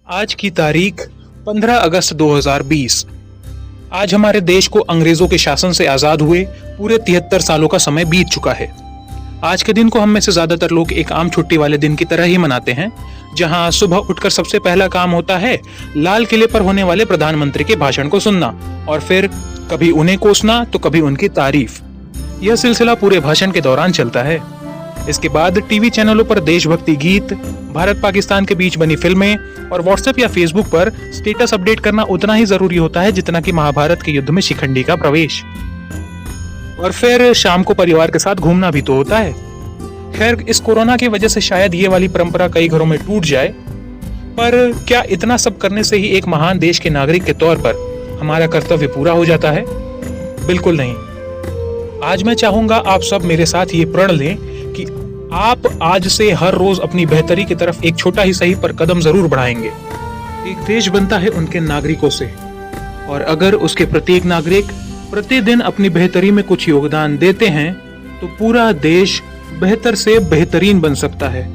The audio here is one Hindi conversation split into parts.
आज की तारीख 15 अगस्त 2020। आज हमारे देश को अंग्रेजों के शासन से आजाद हुए पूरे 73 सालों का समय बीत चुका है। आज के दिन को हम में से ज्यादातर लोग एक आम छुट्टी वाले दिन की तरह ही मनाते हैं, जहां सुबह उठकर सबसे पहला काम होता है लाल किले पर होने वाले प्रधानमंत्री के भाषण को सुनना और फिर कभी उन्हें कोसना तो कभी उनकी तारीफ। यह सिलसिला पूरे भाषण के दौरान चलता है। इसके बाद टीवी चैनलों पर देशभक्ति गीत, भारत पाकिस्तान के बीच बनी फिल्में और व्हाट्सएप या फेसबुक पर स्टेटस अपडेट करना उतना ही जरूरी होता है जितना कि महाभारत के युद्ध में शिखंडी का प्रवेश। और फिर शाम को परिवार के साथ घूमना भी तो होता है। खैर, इस कोरोना की वजह से शायद ये वाली परंपरा कई घरों में टूट जाए, पर क्या इतना सब करने से ही एक महान देश के नागरिक के तौर पर हमारा कर्तव्य पूरा हो जाता है? बिल्कुल नहीं। आज मैं चाहूंगा आप सब मेरे साथ ये प्रण लें कि आप आज से हर रोज अपनी बेहतरी की तरफ एक छोटा ही सही पर कदम जरूर बढ़ाएंगे। एक देश बनता है उनके नागरिकों से, और अगर उसके प्रत्येक नागरिक प्रतिदिन अपनी बेहतरी में कुछ योगदान देते हैं तो पूरा देश बेहतर से बेहतरीन बन सकता है।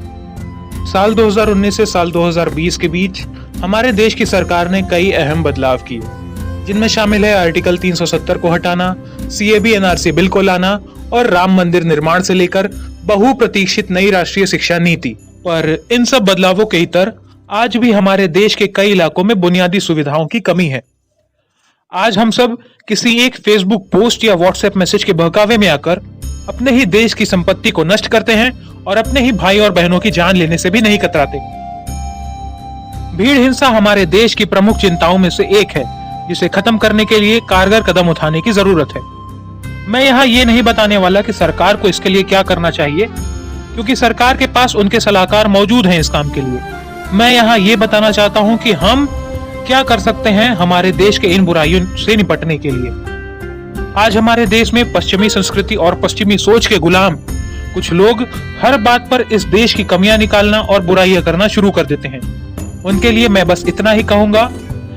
साल 2019 से साल 2020 के बीच हमारे देश की सरकार ने कई अहम बदलाव किए, जिनमें शामिल है आर्टिकल 370 को हटाना, CAB NRC बिल को लाना और राम मंदिर निर्माण से लेकर बहुप्रतीक्षित नई राष्ट्रीय शिक्षा नीति। पर इन सब बदलावों के इतर आज भी हमारे देश के कई इलाकों में बुनियादी सुविधाओं की कमी है। आज हम सब किसी एक फेसबुक पोस्ट या व्हाट्सएप मैसेज के बहकावे में आकर अपने ही देश की संपत्ति को नष्ट करते हैं और अपने ही भाई और बहनों की जान लेने से भी नहीं कतराते। भीड़ हिंसा हमारे देश की प्रमुख चिंताओं में से एक है, जिसे खत्म करने के लिए कारगर कदम उठाने की जरूरत है। मैं यहाँ ये नहीं बताने वाला कि सरकार को इसके लिए क्या करना चाहिए, क्योंकि सरकार के पास उनके सलाहकार मौजूद हैं इस काम के लिए। मैं यहाँ ये बताना चाहता हूँ कि हम क्या कर सकते हैं हमारे देश के इन बुराइयों से निपटने के लिए। आज हमारे देश में पश्चिमी संस्कृति और पश्चिमी सोच के गुलाम कुछ लोग हर बात पर इस देश की कमियां निकालना और बुराइयां करना शुरू कर देते हैं। उनके लिए मैं बस इतना ही कहूंगा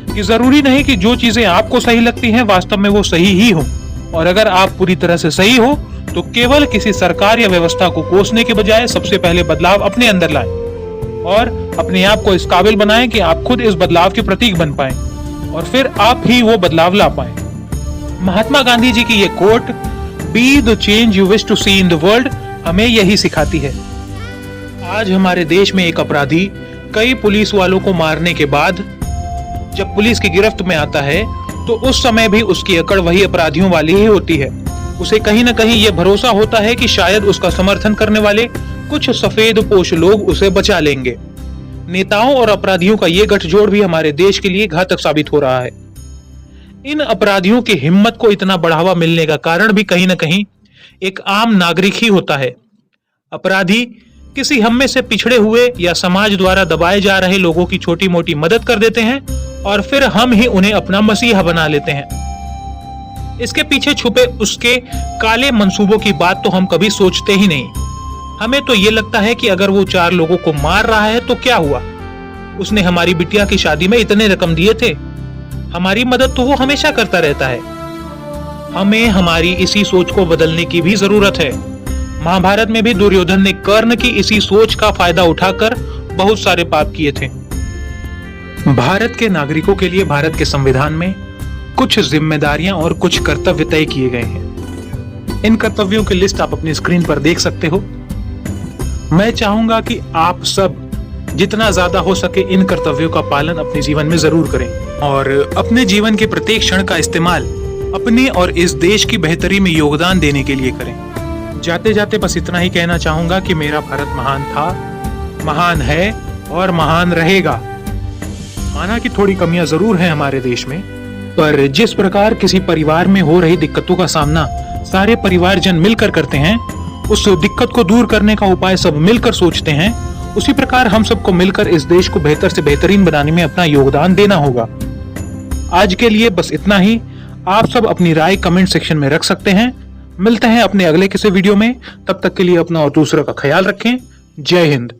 कि जरूरी नहीं कि जो चीजें आपको सही लगती हैं वास्तव में वो सही ही हो, और अगर आप पूरी तरह से सही हो तो केवल किसी सरकार या व्यवस्था को कोसने के बजाय सबसे पहले बदलाव अपने अंदर लाएं और अपने आप को इस काबिल बनाएं कि आप खुद इस बदलाव के प्रतीक बन पाएं और फिर आप ही वो बदलाव ला पाएं। महात्मा गांधी जी की ये quote, be the change you wish to see in the world, हमें यही सिखाती है। आज हमारे देश में एक अपराधी कई पुलिस वालों को मारने के बाद जब पुलिस की गिरफ्त में आता है तो उस समय भी उसकी अकड़ वही अपराधियों वाली ही होती है। उसे कहीं न कहीं यह भरोसा होता है कि शायद उसका समर्थन करने वाले कुछ सफेद पोश लोग उसे बचा लेंगे। नेताओं और अपराधियों का यह गठजोड़ भी हमारे देश के लिए घातक साबित हो रहा है। इन अपराधियों की हिम्मत को इतना बढ़ावा मिलने का कारण भी कहीं न कहीं एक आम नागरिक ही होता है। अपराधी किसी हम में से पिछड़े हुए या समाज द्वारा दबाए जा रहे लोगों की छोटी मोटी मदद कर देते हैं और फिर हम ही उन्हें अपना मसीहा बना लेते हैं। इसके पीछे छुपे उसके काले मंसूबों की बात तो हम कभी सोचते ही नहीं। हमें तो ये लगता है कि अगर वो 4 लोगों को मार रहा है तो क्या हुआ, उसने हमारी बिटिया की शादी में इतने रकम दिए थे, हमारी मदद तो वो हमेशा करता रहता है। हमें हमारी इसी सोच को बदलने की भी जरूरत है। महाभारत में भी दुर्योधन ने कर्ण की इसी सोच का फायदा उठाकर बहुत सारे पाप किए थे। भारत के नागरिकों के लिए भारत के संविधान में कुछ जिम्मेदारियां और कुछ कर्तव्य तय किए गए हैं। इन कर्तव्यों की लिस्ट आप अपनी स्क्रीन पर देख सकते हो। मैं चाहूंगा कि आप सब जितना ज्यादा हो सके इन कर्तव्यों का पालन अपने जीवन में जरूर करें और अपने जीवन के प्रत्येक क्षण का इस्तेमाल अपने और इस देश की बेहतरी में योगदान देने के लिए करें। जाते जाते बस इतना ही कहना चाहूंगा कि मेरा भारत महान था, महान है और महान रहेगा। माना कि थोड़ी कमियां जरूर हैं हमारे देश में, पर जिस प्रकार किसी परिवार में हो रही दिक्कतों का सामना सारे परिवारजन मिलकर करते हैं, उस दिक्कत को दूर करने का उपाय सब मिलकर सोचते हैं, उसी प्रकार हम सबको मिलकर इस देश को बेहतर से बेहतरीन बनाने में अपना योगदान देना होगा। आज के लिए बस इतना ही। आप सब अपनी राय कमेंट सेक्शन में रख सकते हैं। मिलते हैं अपने अगले किसी वीडियो में। तब तक के लिए अपना और दूसरों का ख्याल रखें। जय हिंद।